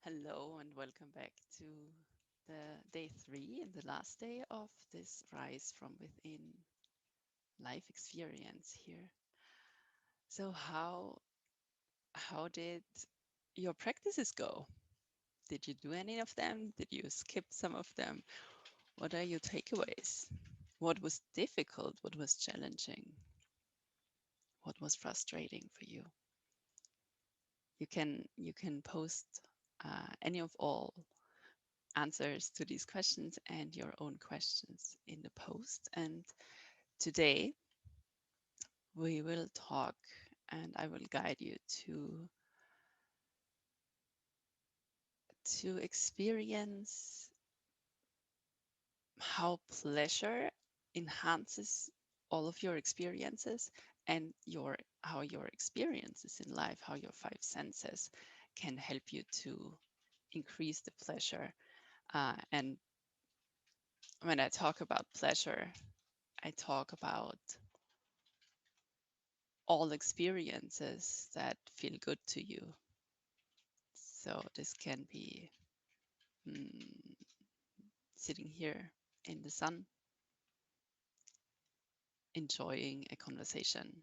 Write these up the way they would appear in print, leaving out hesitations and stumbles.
Hello and welcome back to the day 3 and the last day of this Rise from Within life experience here. So how did your practices go? Did you do any of them? Did you skip some of them? What are your takeaways? What was difficult? What was challenging? What was frustrating for you? You can post any of all answers to these questions and your own questions in the post. And today we will talk and I will guide you to experience how pleasure enhances all of your experiences and how your experiences in life, how your five senses can help you to increase the pleasure. And when I talk about pleasure, I talk about all experiences that feel good to you. So this can be mm, sitting here in the sun, enjoying a conversation,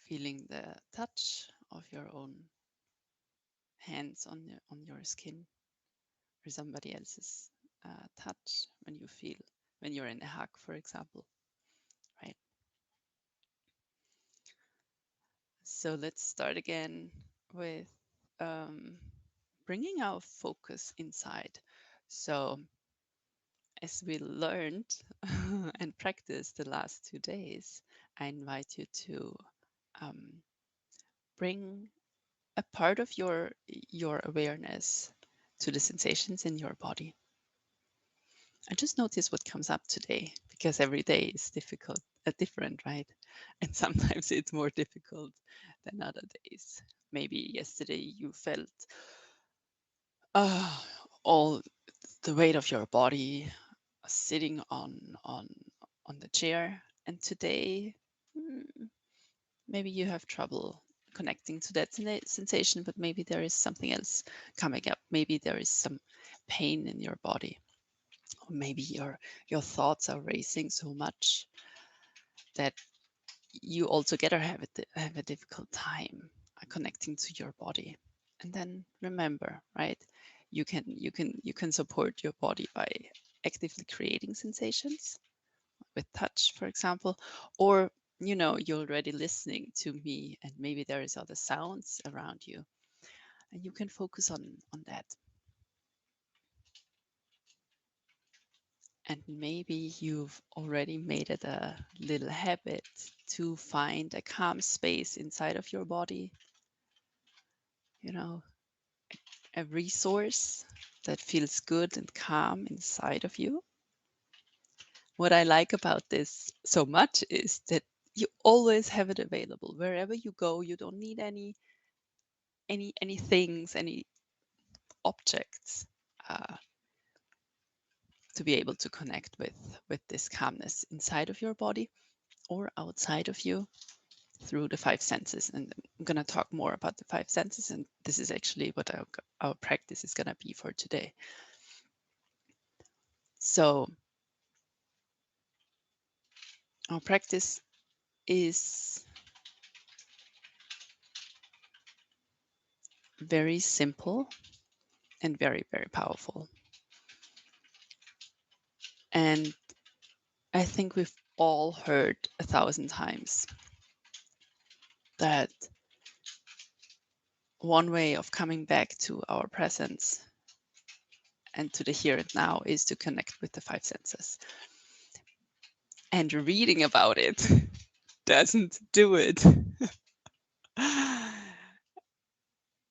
feeling the touch of your own hands on your skin or somebody else's touch when you're in a hug, for example, right? So let's start again with um, bringing our focus inside. So as we learned and practiced the last 2 days, I invite you to um, bring a part of your awareness to the sensations in your body. And just notice what comes up today, because every day is different, right? And sometimes it's more difficult than other days. Maybe yesterday you felt uh, all the weight of your body sitting on the chair, and today maybe you have trouble connecting to that sensation, but maybe there is something else coming up. Maybe there is some pain in your body, or maybe your thoughts are racing so much that you altogether have a difficult time connecting to your body. And then remember, right? You can support your body by actively creating sensations with touch, for example, or you're already listening to me and maybe there is other sounds around you and you can focus on that. And maybe you've already made it a little habit to find a calm space inside of your body, you know, a resource that feels good and calm inside of you. What I like about this so much is that you always have it available wherever you go. You don't need any things, any objects uh, to be able to connect with this calmness inside of your body or outside of you through the five senses. And I'm going to talk more about the five senses, and this is actually what our practice is going to be for today. So our practice is very simple and very, very powerful. And I think we've all heard 1,000 times that one way of coming back to our presence and to the here and now is to connect with the five senses. And reading about it doesn't do it.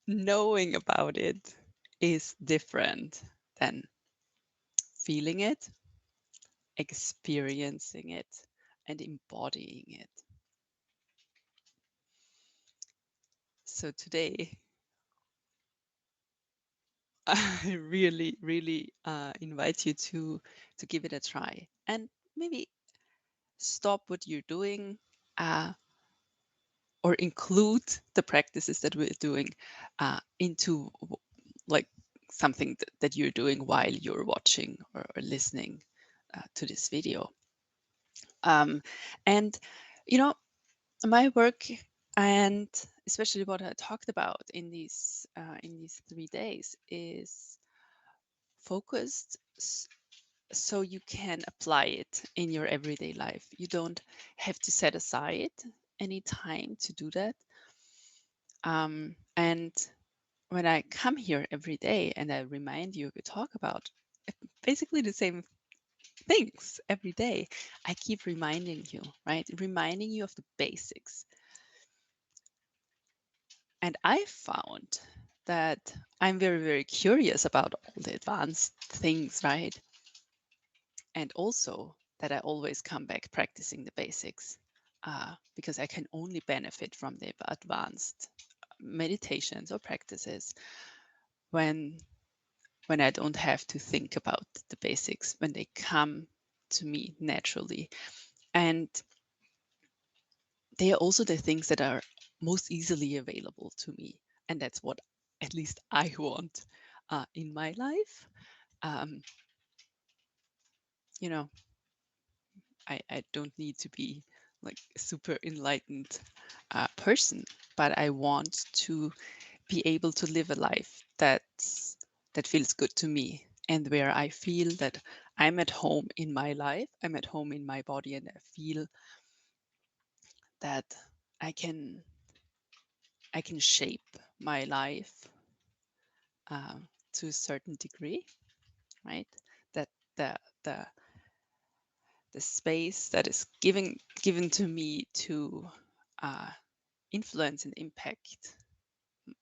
Knowing about it is different than feeling it, experiencing it, and embodying it. So today, I really, really invite you to give it a try and maybe stop what you're doing, uh, or include the practices that we're doing into like something that you're doing while you're watching or listening to this video. And you know, my work, and especially what I talked about in these 3 days, is focused so you can apply it in your everyday life. You don't have to set aside any time to do that. And when I come here every day and I remind you, we talk about basically the same things every day. I keep reminding you, right? Reminding you of the basics. And I found that I'm very, very curious about all the advanced things, right? And also that I always come back practicing the basics because I can only benefit from the advanced meditations or practices when I don't have to think about the basics, when they come to me naturally. And they are also the things that are most easily available to me. And that's what at least I want in my life. Um, you know, I don't need to be like a super enlightened person, but I want to be able to live a life that feels good to me, and where I feel that I'm at home in my life, I'm at home in my body, and I feel that I can shape my life to a certain degree, right? That the the the space that is given to me to influence and impact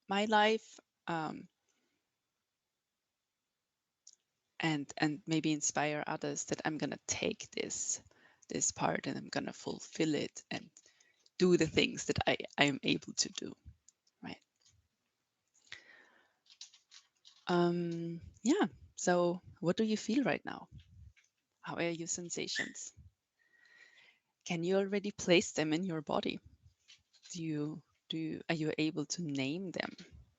my life, and maybe inspire others, that I'm gonna take this part and I'm gonna fulfill it and do the things that I am able to do, right? Yeah. So what do you feel right now? How are your sensations? Can you already place them in your body? Are you able to name them?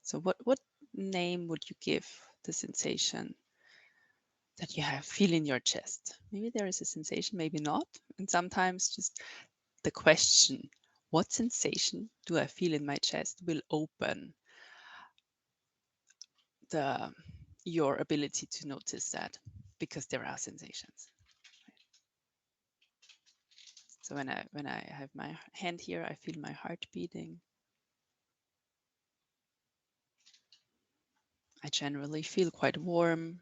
So what name would you give the sensation that you have feel in your chest? Maybe there is a sensation, maybe not. And sometimes just the question, what sensation do I feel in my chest, will open the your ability to notice that, because there are sensations. So when I have my hand here, I feel my heart beating. I generally feel quite warm.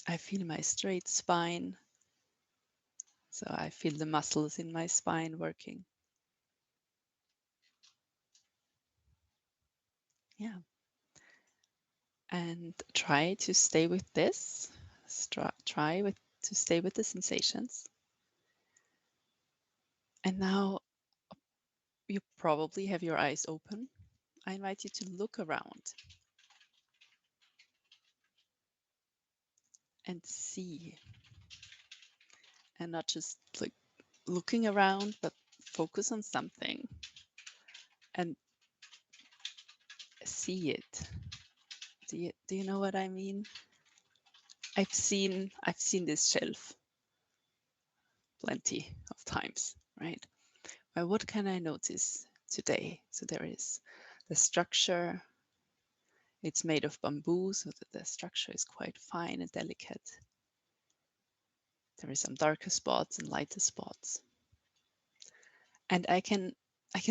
I feel my straight spine. So I feel the muscles in my spine working. Yeah. And try to stay with this. To stay with the sensations. And now you probably have your eyes open. I invite you to look around and see, and not just like looking around, but focus on something and see it. Do you know what I mean? I've seen this shelf plenty of times, right? Well, what can I notice today? So there is the structure. It's made of bamboo, so that the structure is quite fine and delicate. There is some darker spots and lighter spots. And I can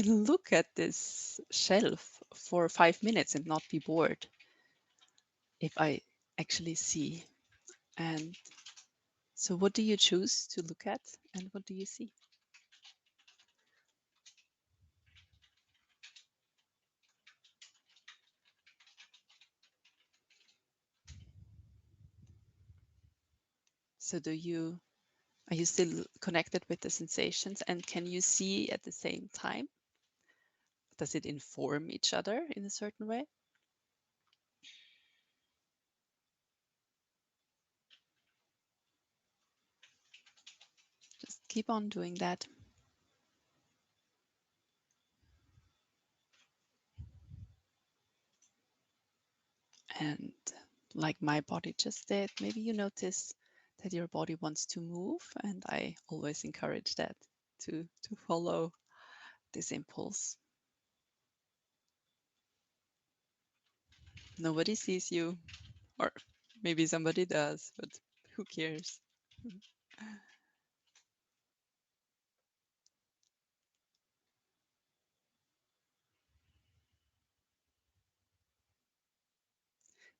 look at this shelf for 5 minutes and not be bored if I actually see. And so what do you choose to look at, and what do you see? So are you still connected with the sensations, and can you see at the same time? Does it inform each other in a certain way? Just keep on doing that. like my body just did. Maybe you notice that your body wants to move, and I always encourage that to follow this impulse. Nobody sees you, or maybe somebody does, but who cares?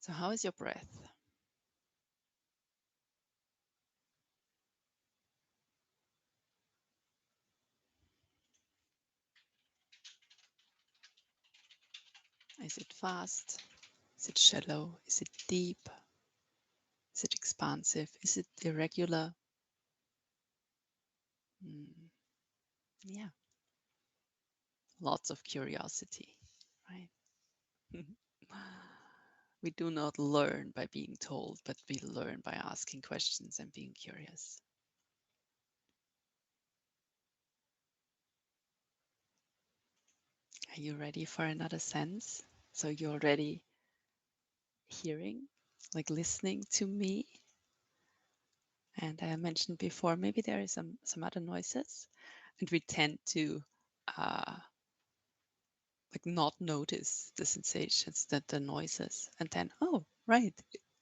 So how is your breath? Is it fast? Is it shallow? Is it deep? Is it expansive? Is it irregular? Mm, yeah, lots of curiosity, right? We do not learn by being told, but we learn by asking questions and being curious. Are you ready for another sense? So you're already hearing, like listening to me. And I mentioned before, maybe there is some other noises, and we tend to uh, like not notice the sensations, that the noises, and then oh right,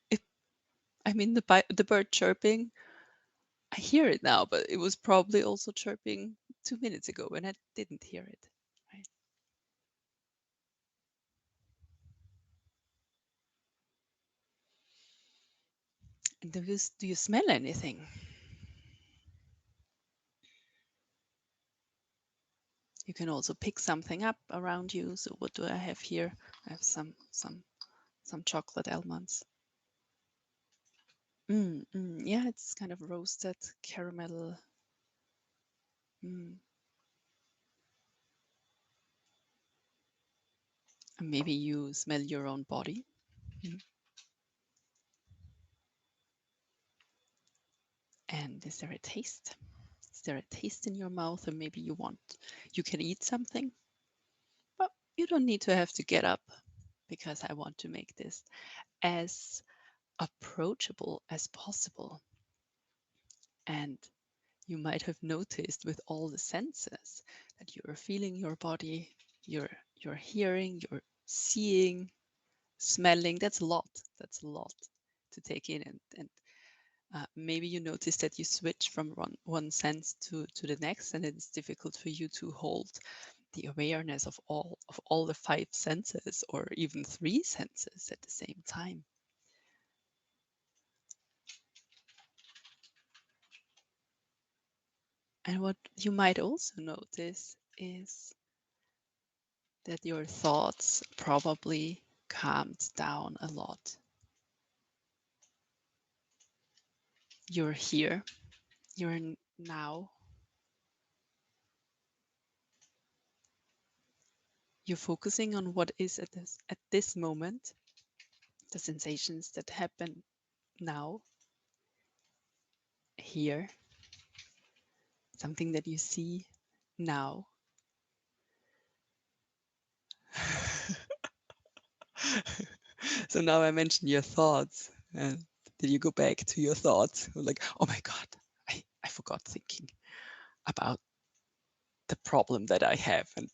it, I mean the bird chirping. I hear it now, but it was probably also chirping 2 minutes ago when I didn't hear it. Right? And do you smell anything? You can also pick something up around you. So what do I have here? I have some chocolate almonds. Yeah, it's kind of roasted caramel. Mm. And maybe you smell your own body. Mm. And is there a taste? Is there a taste in your mouth? Or maybe you can eat something, but you don't need to have to get up, because I want to make this as approachable as possible. And you might have noticed with all the senses that you're feeling your body, you're hearing, you're seeing, smelling. That's a lot. That's a lot to take in. And maybe you notice that you switch from one sense to the next, and it's difficult for you to hold the awareness of all the five senses, or even three senses at the same time. And what you might also notice is that your thoughts probably calmed down a lot. You're here, you're now, you're focusing on what is at this moment, the sensations that happen now, here, something that you see now. So now I mentioned your thoughts. And did you go back to your thoughts? Like, oh my God, I forgot thinking about the problem that I have. And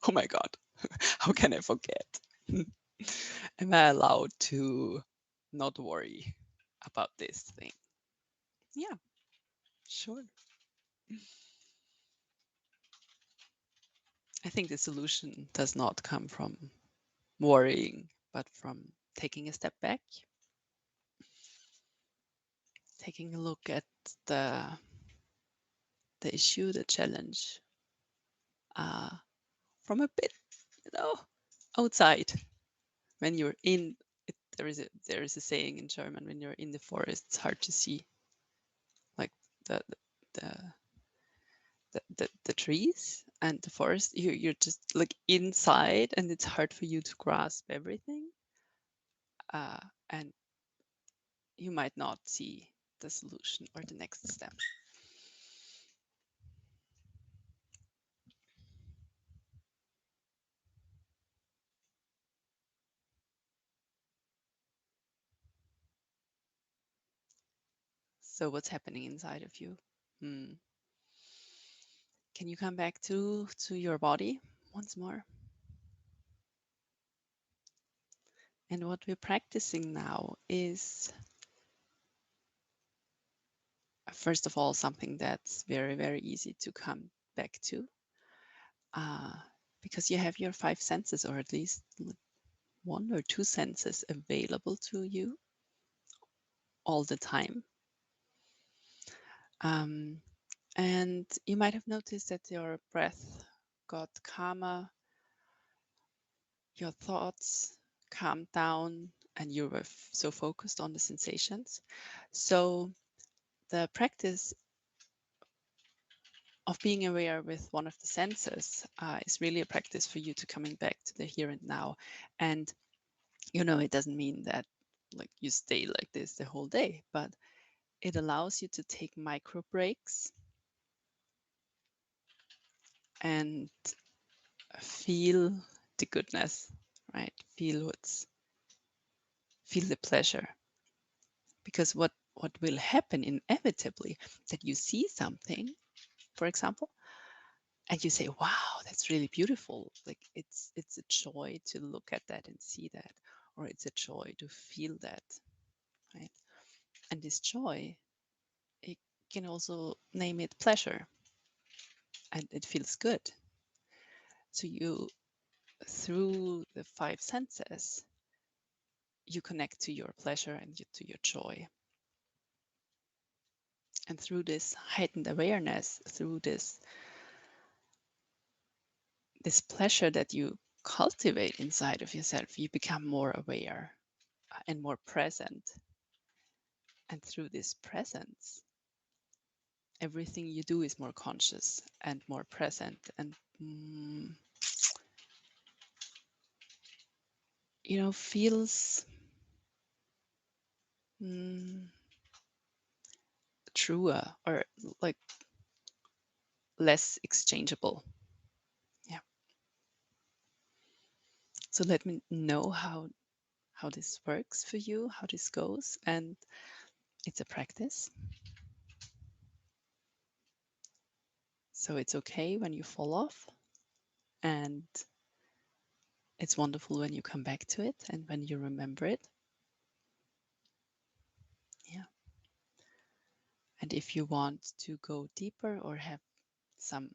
oh my God, how can I forget? Am I allowed to not worry about this thing? Yeah, sure. I think the solution does not come from worrying, but from taking a step back, taking a look at the issue, the challenge, uh, from a bit, outside. When you're in it, there is a saying in German: when you're in the forest, it's hard to see, like the the the trees and the forest. You're just like inside, and it's hard for you to grasp everything, and you might not see the solution or the next step. So what's happening inside of you? Hmm. Can you come back to your body once more? And what we're practicing now is, first of all, something that's very, very easy to come back to, because you have your five senses, or at least one or two senses available to you all the time. And you might have noticed that your breath got calmer, your thoughts calmed down, and you were so focused on the sensations. So the practice of being aware with one of the senses is really a practice for you to coming back to the here and now. And it doesn't mean that like you stay like this the whole day, but it allows you to take micro breaks and feel the goodness, right? Feel the pleasure. Because what will happen inevitably, that you see something, for example, and you say, wow, that's really beautiful. Like it's a joy to look at that and see that, or it's a joy to feel that, right? And this joy, it can also name it pleasure, and it feels good. So you, through the five senses, you connect to your pleasure and to your joy. And through this heightened awareness, through this pleasure that you cultivate inside of yourself, you become more aware and more present. And through this presence, everything you do is more conscious and more present and, feels truer, or like less exchangeable. Yeah. So let me know how this works for you, how this goes. And it's a practice. So it's okay when you fall off, and it's wonderful when you come back to it and when you remember it. Yeah. And if you want to go deeper or have some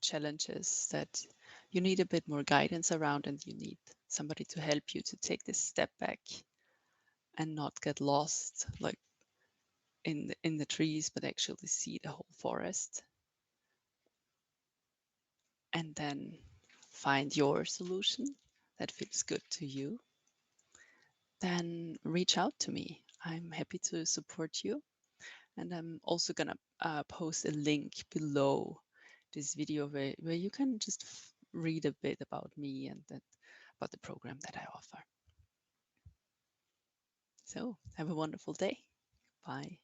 challenges that you need a bit more guidance around, and you need somebody to help you to take this step back and not get lost like in the trees, but actually see the whole forest, and then find your solution that feels good to you, then reach out to me. I'm happy to support you. And I'm also gonna post a link below this video where you can just read a bit about me and about the program that I offer. So have a wonderful day. Bye.